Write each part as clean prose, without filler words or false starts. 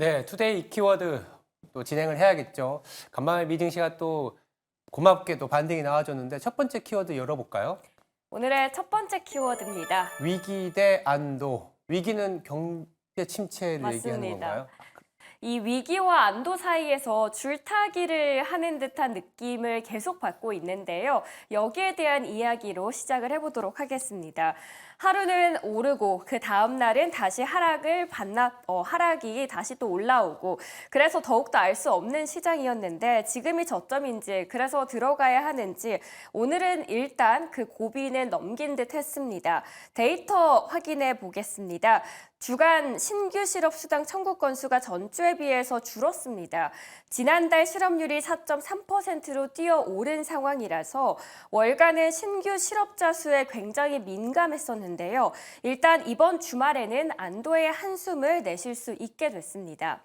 네, 투데이 키워드 또 진행을 해야겠죠. 간만에 미ting 씨가 또 고맙게 또 반등이 나와줬는데 첫 번째 키워드 열어볼까요? 오늘의 첫 번째 키워드입니다. 위기 대 안도. 위기는 경제 침체를 얘기하는 맞습니다. 건가요? 이 위기와 안도 사이에서 줄타기를 하는 듯한 느낌을 계속 받고 있는데요. 여기에 대한 이야기로 시작을 해보도록 하겠습니다. 하루는 오르고 그 다음 날은 다시 하락이 다시 또 올라오고 그래서 더욱더 알 수 없는 시장이었는데 지금이 저점인지 그래서 들어가야 하는지 오늘은 일단 그 고비는 넘긴 듯 했습니다. 데이터 확인해 보겠습니다. 주간 신규 실업 수당 청구 건수가 전주에 비해서 줄었습니다. 지난달 실업률이 4.3%로 뛰어오른 상황이라서 월간은 신규 실업자 수에 굉장히 민감했었는데요. 일단 이번 주말에는 안도의 한숨을 내쉴 수 있게 됐습니다.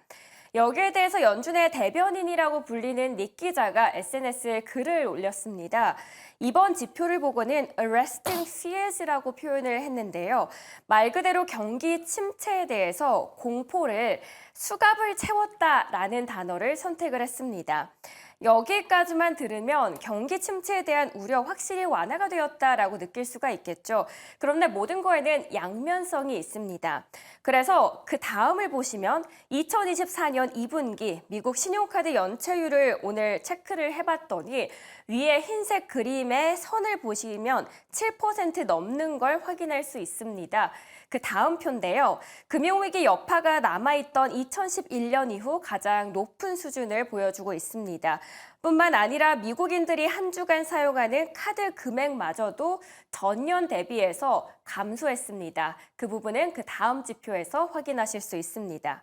여기에 대해서 연준의 대변인이라고 불리는 닉 기자가 SNS에 글을 올렸습니다. 이번 지표를 보고는 arresting fears라고 표현을 했는데요. 말 그대로 경기 침체에 대해서 공포를 수갑을 채웠다라는 단어를 선택을 했습니다. 여기까지만 들으면 경기 침체에 대한 우려 확실히 완화가 되었다라고 느낄 수가 있겠죠. 그런데 모든 거에는 양면성이 있습니다. 그래서 그 다음을 보시면 2024년 2분기 미국 신용카드 연체율을 오늘 체크를 해봤더니 위에 흰색 그림의 선을 보시면 7% 넘는 걸 확인할 수 있습니다. 그 다음 표인데요. 금융위기 여파가 남아있던 2011년 이후 가장 높은 수준을 보여주고 있습니다. 뿐만 아니라 미국인들이 한 주간 사용하는 카드 금액마저도 전년 대비해서 감소했습니다. 그 부분은 그 다음 지표에서 확인하실 수 있습니다.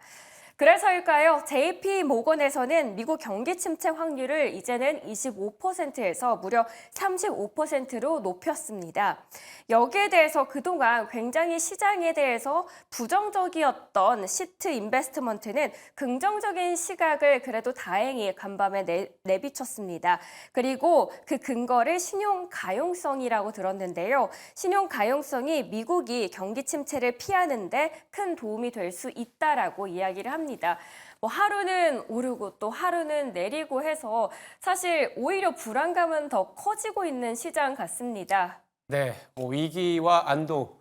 그래서일까요? JP 모건에서는 미국 경기 침체 확률을 이제는 25%에서 무려 35%로 높였습니다. 여기에 대해서 그동안 굉장히 시장에 대해서 부정적이었던 시트 인베스트먼트는 긍정적인 시각을 그래도 다행히 간밤에 내비쳤습니다. 그리고 그 근거를 신용 가용성이라고 들었는데요. 신용 가용성이 미국이 경기 침체를 피하는 데 큰 도움이 될 수 있다라고 이야기를 합니다. 뭐 하루는 오르고 또 하루는 내리고 해서 사실 오히려 불안감은 더 커지고 있는 시장 같습니다. 네, 뭐 위기와 안도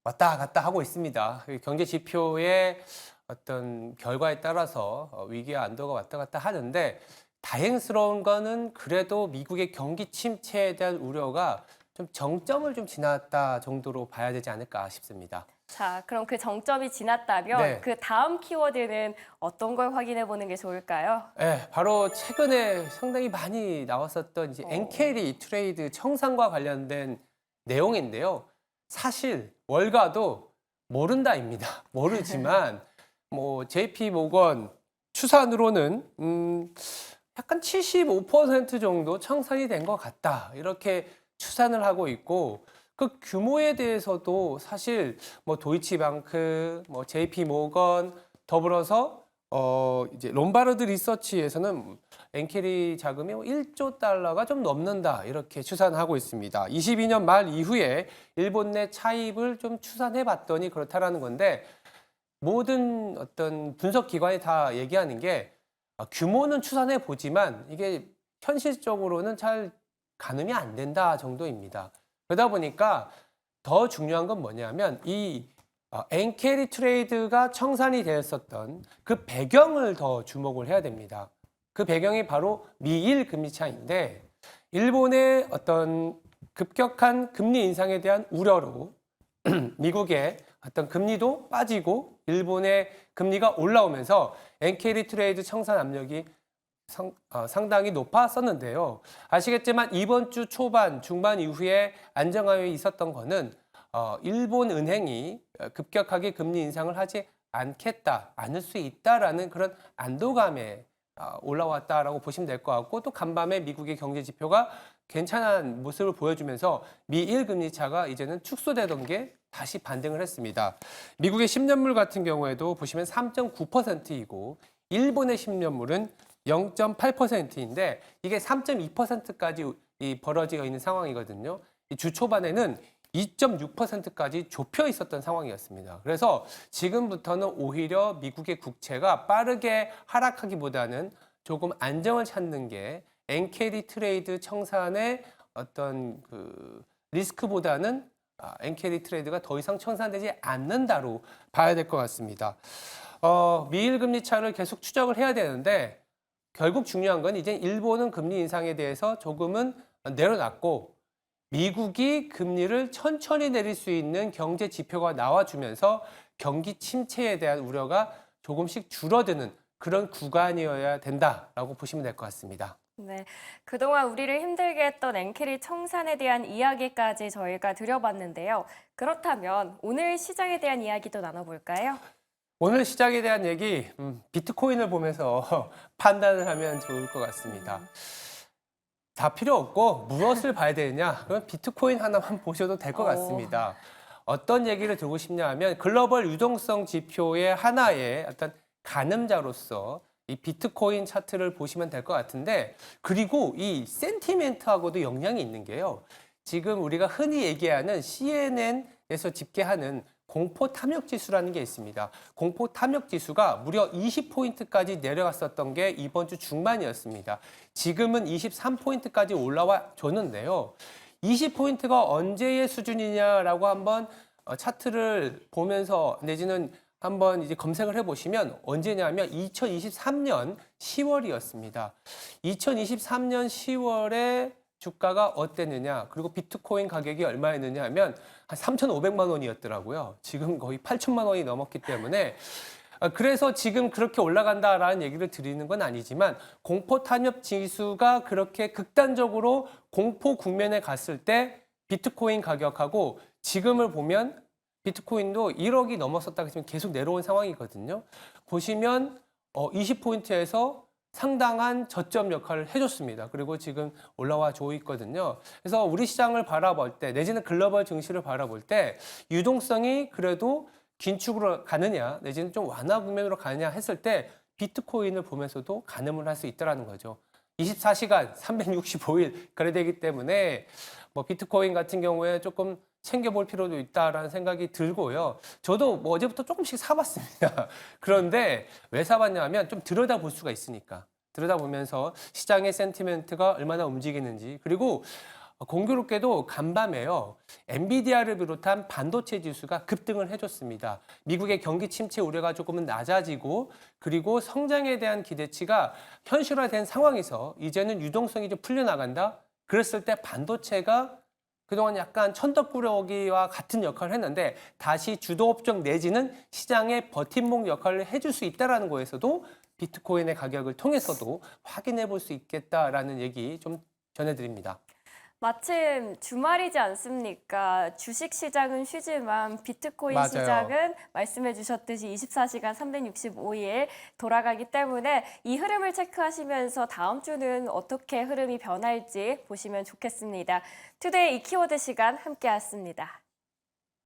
왔다 갔다 하고 있습니다. 경제 지표의 어떤 결과에 따라서 위기와 안도가 왔다 갔다 하는데 다행스러운 거는 그래도 미국의 경기 침체에 대한 우려가 좀 정점을 좀 지났다 정도로 봐야 되지 않을까 싶습니다. 자, 그럼 그 정점이 지났다면 네. 그 다음 키워드는 어떤 걸 확인해 보는 게 좋을까요? 네, 바로 최근에 상당히 많이 나왔었던 이제 엔캐리 트레이드 청산과 관련된 내용인데요. 사실 월가도 모른다입니다. 모르지만 뭐 JP 모건 추산으로는 약간 75% 정도 청산이 된 것 같다. 이렇게 추산을 하고 있고 그 규모에 대해서도 사실 뭐 도이치방크, 뭐 JP 모건 더불어서 이제 롬바르드 리서치에서는 엔캐리 자금이 1조 달러가 좀 넘는다 이렇게 추산하고 있습니다. 22년 말 이후에 일본 내 차입을 좀 추산해 봤더니 그렇다라는 건데 모든 어떤 분석 기관이 다 얘기하는 게 규모는 추산해 보지만 이게 현실적으로는 잘 가늠이 안 된다 정도입니다. 그러다 보니까 더 중요한 건 뭐냐면 이 엔캐리 트레이드가 청산이 되었었던 그 배경을 더 주목을 해야 됩니다. 그 배경이 바로 미일 금리 차이인데 일본의 어떤 급격한 금리 인상에 대한 우려로 미국의 어떤 금리도 빠지고 일본의 금리가 올라오면서 엔캐리 트레이드 청산 압력이 상당히 높았었는데요. 아시겠지만 이번 주 초반, 중반 이후에 안정화에 있었던 거는 일본 은행이 급격하게 금리 인상을 하지 않을 수 있다라는 그런 안도감에 올라왔다라고 보시면 될 것 같고 또 간밤에 미국의 경제 지표가 괜찮은 모습을 보여주면서 미일 금리 차가 이제는 축소되던 게 다시 반등을 했습니다. 미국의 10년물 같은 경우에도 보시면 3.9%이고 일본의 10년물은 0.8%인데 이게 3.2%까지 벌어지고 있는 상황이거든요. 주 초반에는 2.6%까지 좁혀 있었던 상황이었습니다. 그래서 지금부터는 오히려 미국의 국채가 빠르게 하락하기보다는 조금 안정을 찾는 게 엔캐리 트레이드 청산의 어떤 그 리스크보다는 엔캐리 트레이드가 더 이상 청산되지 않는다로 봐야 될 것 같습니다. 미일 금리 차를 계속 추적을 해야 되는데 결국 중요한 건 이제 일본은 금리 인상에 대해서 조금은 내려놨고 미국이 금리를 천천히 내릴 수 있는 경제 지표가 나와주면서 경기 침체에 대한 우려가 조금씩 줄어드는 그런 구간이어야 된다라고 보시면 될 것 같습니다. 네, 그동안 우리를 힘들게 했던 엔캐리 청산에 대한 이야기까지 저희가 드려봤는데요. 그렇다면 오늘 시장에 대한 이야기도 나눠볼까요? 오늘 시장에 대한 얘기, 비트코인을 보면서 판단을 하면 좋을 것 같습니다. 다 필요 없고 무엇을 봐야 되느냐? 그럼 비트코인 하나만 보셔도 될 것 같습니다. 어떤 얘기를 들고 싶냐 하면 글로벌 유동성 지표의 하나의 어떤 가늠자로서 이 비트코인 차트를 보시면 될 것 같은데 그리고 이 센티멘트하고도 영향이 있는 게요. 지금 우리가 흔히 얘기하는 CNN에서 집계하는 공포 탐욕 지수라는 게 있습니다. 공포 탐욕 지수가 무려 20포인트까지 내려갔었던 게 이번 주 중반이었습니다. 지금은 23포인트까지 올라와 줬는데요. 20포인트가 언제의 수준이냐라고 한번 차트를 보면서 내지는 한번 이제 검색을 해보시면 언제냐면 2023년 10월이었습니다. 2023년 10월에 주가가 어땠느냐 그리고 비트코인 가격이 얼마였느냐 하면 한 3,500만 원이었더라고요. 지금 거의 8천만 원이 넘었기 때문에 그래서 지금 그렇게 올라간다라는 얘기를 드리는 건 아니지만 공포 탄압 지수가 그렇게 극단적으로 공포 국면에 갔을 때 비트코인 가격하고 지금을 보면 비트코인도 1억이 넘었었다가 지금 계속 내려온 상황이거든요. 보시면 20포인트에서 상당한 저점 역할을 해줬습니다. 그리고 지금 올라와 줘 있거든요. 그래서 우리 시장을 바라볼 때 내지는 글로벌 증시를 바라볼 때 유동성이 그래도 긴축으로 가느냐 내지는 좀 완화 국면으로 가느냐 했을 때 비트코인을 보면서도 가늠을 할 수 있다는 거죠. 24시간 365일 거래되기 때문에 뭐 비트코인 같은 경우에 조금 챙겨볼 필요도 있다라는 생각이 들고요. 저도 뭐 어제부터 조금씩 사봤습니다. 그런데 왜 사봤냐 하면 좀 들여다볼 수가 있으니까. 들여다보면서 시장의 센티멘트가 얼마나 움직이는지 그리고 공교롭게도 간밤에요. 엔비디아를 비롯한 반도체 지수가 급등을 해줬습니다. 미국의 경기 침체 우려가 조금은 낮아지고 그리고 성장에 대한 기대치가 현실화된 상황에서 이제는 유동성이 좀 풀려나간다. 그랬을 때 반도체가 그동안 약간 천덕꾸러기와 같은 역할을 했는데 다시 주도업종 내지는 시장의 버팀목 역할을 해줄 수 있다는 거에서도 비트코인의 가격을 통해서도 확인해 볼 수 있겠다라는 얘기 좀 전해드립니다. 마침 주말이지 않습니까? 주식 시장은 쉬지만 비트코인 맞아요. 시장은 말씀해 주셨듯이 24시간 365일 돌아가기 때문에 이 흐름을 체크하시면서 다음 주는 어떻게 흐름이 변할지 보시면 좋겠습니다. 투데이 이 키워드 시간 함께했습니다.